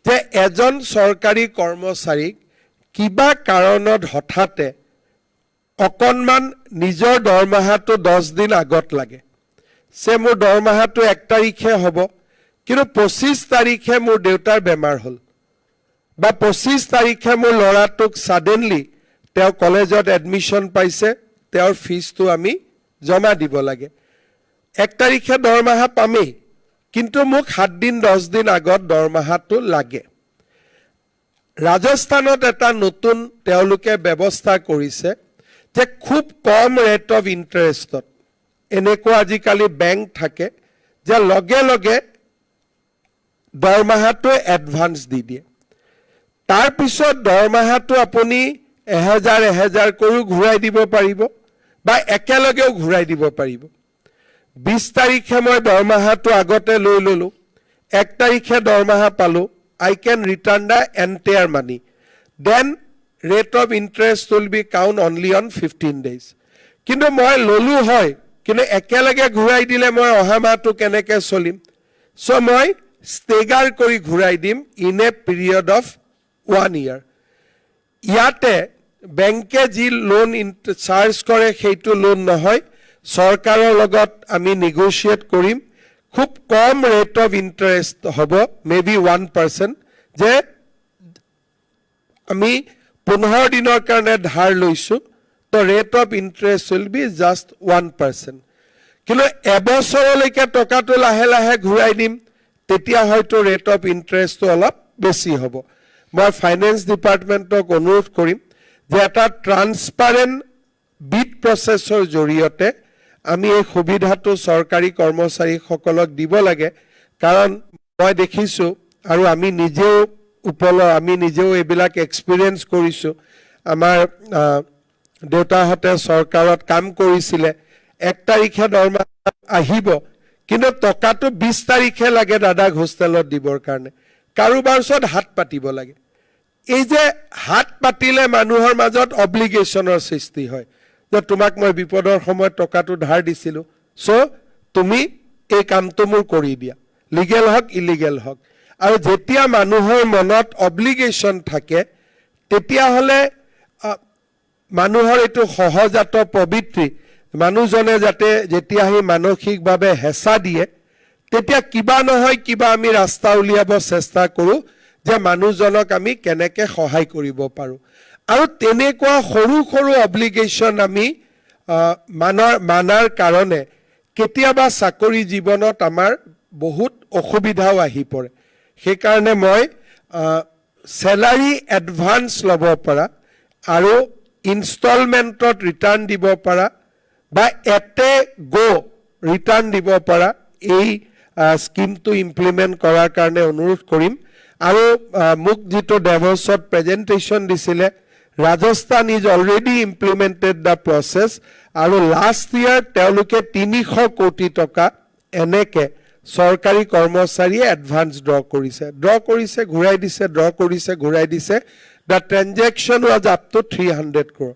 যে এজন চৰকাৰী কৰ্মচাৰীক কিবা কাৰণত হঠাতে অকণমান নিজৰ দৰমহাটো 10 দিন আগত লাগে সে মোৰ দৰমহাটো 1 তাৰিখে হ'ব কিন্তু 25 তাৰিখে মোৰ দেউতাৰ বেমাৰ হ'ল বা 25 তাৰিখে মোৰ ল'ৰাটোক সাডেনলি তেওঁ কলেজত এডমিশন পাইছে তেওঁৰ ফিজটো আমি জমা দিব লাগে 1 তাৰিখে দৰমহা পামেই কিন্তু মোক 7 দিন 10 দিন আগত দৰমহাটো লাগে ৰাজস্থানত এটা নতুন তেওঁলোকে ব্যৱস্থা কৰিছে যে খুব কম ৰেট অফ ইন্টাৰেষ্টত এনেকুৱা আজিকালি বেংক থাকে যে লগে লগে দৰমহাটো এডভান্স দি দিয়ে তাৰ পিছত দৰমহাটো আপুনি 1000 কৰি ঘূৰাই দিব পাৰিব বা একেলগেও ঘূৰাই দিব পাৰিব 20 তাৰিখে মই দৰমহাটো আগতে লৈ ললো 1 তাৰিখে দৰমহা পালো I can return the entire money. Then rate of interest will be count only on 15 days. কিন্তু মই ললু হয় কিন্তু একেলগে ঘূৰাই দিলে মই অহা মাহটো কেনেকৈ চলিম সো মই ষ্টেগাৰ কৰি ঘূৰাই দিম in a period of 1 year ইয়াতে বেংকে যি লোন চাৰ্জ কৰে সেইটো লোন নহয় চৰকাৰৰ লগত আমি নেগোশিয়েট কৰিম খুব কম ৰেট অফ ইন্টাৰেষ্ট হ'ব মেবি 1% যে আমি 15 দিনৰ কাৰণে ধাৰ লৈছো তো rate of interest will be just 1% কিন্তু এবছৰলৈকে টকাটো লাহে লাহে ঘূৰাই দিম তেতিয়া হয়তো ৰেট অফ ইন্টাৰেষ্টটো অলপ বেছি হ'ব মই ফাইনেন্স ডিপাৰ্টমেণ্টক অনুৰোধ কৰিম যে এটা ট্ৰান্সপাৰেন্ট বিড প্ৰসেছৰ জৰিয়তে আমি এই সুবিধাটো চৰকাৰী কৰ্মচাৰীসকলক দিব লাগে কাৰণ মই দেখিছো আৰু আমি নিজেও এইবিলাক এক্সপেৰিয়েন্স কৰিছো আমাৰ দেউতাহঁতে চৰকাৰত কাম কৰিছিলে 1 তাৰিখে দৰমহা আহিব কিন্তু টকাটো 20 তাৰিখে লাগে দাদাক হোষ্টেলত দিবৰ কাৰণে কাৰোবাৰ ওচৰত হাত পাতিব লাগে এই যে হাত পাতিলে মানুহৰ মাজত অব্লিগেশ্যনৰ সৃষ্টি হয় যে তোমাক মই বিপদৰ সময়ত টকাটো ধাৰ দিছিলো সো তুমি এই কামটো মোৰ কৰি দিয়া লিগেল হক ইলিগেল হক আৰু যেতিয়া মানুহৰ মনত অব্লিগেশ্যন থাকে তেতিয়া হলে মানুহৰ এটো সহজাত পবিত্ৰী মানুহজনে যাতে যেতিয়া হি মানসিকভাৱে হেঁচা দিয়ে তেতিয়া কিবা নহয় কিবা আমি ৰাস্তা উলিয়াব চেষ্টা কৰো যে মানুহজনক আমি কেনেকৈ সহায় কৰিব পাৰো আৰু তেনেকুৱা সৰু সৰু অব্লিগেশ্যন আমি মানাৰ কাৰণে কেতিয়াবা চাকৰি জীৱনত আমাৰ বহুত অসুবিধাও আহি পৰে সেই কাৰণে মই স্যালাৰি এডভান্স লব পৰা আৰু ইনষ্টলমেন্টত ৰিটাৰ্ণ দিব পৰা বা এতে গো ৰিটাৰ্ণ দিব পৰা এই স্কিমটো ইমপ্লিমেন্ট কৰাৰ কাৰণে অনুৰোধ কৰিম আৰু মোক যেটো ডেভছত প্ৰেজেন্টেশন দিছিলে Rajasthan is already implemented the process আৰু last year তেওঁলোকে 300 কোটি টকা এনেকে চৰকাৰী কৰ্মচাৰীয়ে এডভান্স ড্ৰ কৰিছে ঘূৰাই দিছে ড্ৰ কৰিছে ঘূৰাই দিছে the transaction was up to 300 crore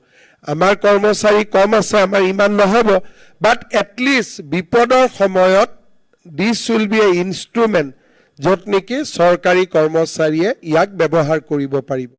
আমাৰ কৰ্মচাৰী কম আছে আমাৰ ইমান নহব but at least বিপদৰ সময়ত this will be a instrument যত নেকি চৰকাৰী কৰ্মচাৰীয়ে ইয়াক ব্যৱহাৰ কৰিব পাৰিব